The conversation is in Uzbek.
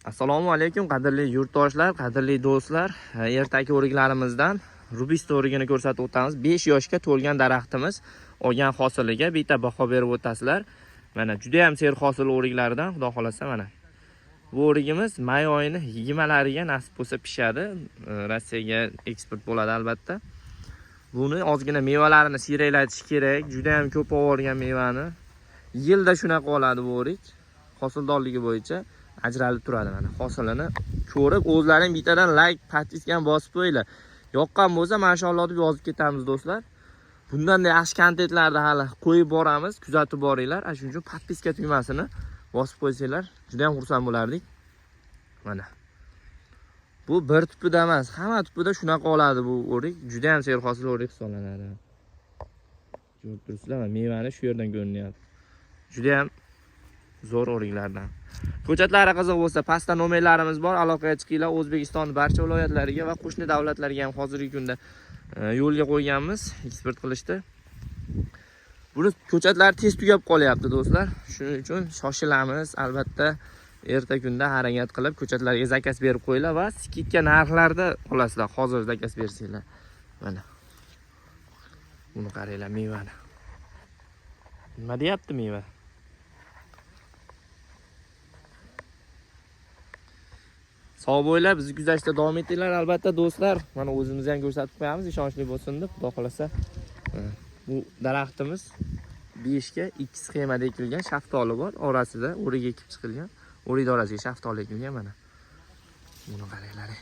Assalomu alaykum qadrli yurtdoshlar, qadrli do'stlar. Ertaki o'riklarimizdan Rubis o'rigini ko'rsatib o'tamiz. 5 yoshga to'lgan daraxtimiz olgan hosiliga bitta baho berib o'tasizlar. Mana juda ham ser hosil o'riklaridan, xudo xolasa mana. Bu o'rigimiz may oyini 20lariga nasib bo'lsa pishadi. Rossiyaga eksport bo'ladi albatta. Buni ozgina mevalarini siyraylatish kerak. Juda ham ko'p olgan mevani. Yilda shunaqa oladi bu o'rik. Hosildorligi bo'yicha ajralib turadi mana. Hosilini ko'rib, o'zlaring bittadan like, podpiska bosib qo'yinglar. Yoqqan bo'lsa, mashalloh deb yozib ketamiz do'stlar. Bundan yaxshi kontentlarni hali qo'yib boramiz, kuzatib boringlar. Shuning uchun podpiska tugmasini bosib qo'ysanglar, juda ham xursand bo'lardik. Mana. Bu bir tupida emas, hamma tupida shunaqa oladi bu o'rik. Juda ham ser hosil o'rik hisoblanadi. Ko'rib turibsizlar, mevani shu yerdan ko'rinyapti. Juda ham zo'r o'riklardan. Ko'chatlari qiziq bo'lsa, pastda nomerlarimiz bor, aloqaga chiqinglar. O'zbekistonning barcha viloyatlariga va qo'shni davlatlarga ham hozirgi kunda yo'lga qo'yganmiz eksport qilishdi. Buni ko'chatlar tez tugab qolyapti do'stlar. Shuning uchun shoshilamiz. Albatta erta kunda harakat qilib ko'chatlarga zakaz berib qo'yinglar va skidka narxlarda olasizlar. Hozir zakaz bersanglar. Mana. Buni qaranglar, mevani. Nima deyapti meva? Sog' bo'linglar, bizni kuzatishda davom etinglar albatta do'stlar. Mana o'zimizni ham ko'rsatib qo'yamiz, ishonchli bo'lsin deb, xudo xolasa. Bu daraxtimiz 5 ga 2 sxemada ekilgan, shaftoli bor, orasida o'rik ekib chiqilgan. O'rik orasiga shaftoli ekilgan mana. Buni qaranglar.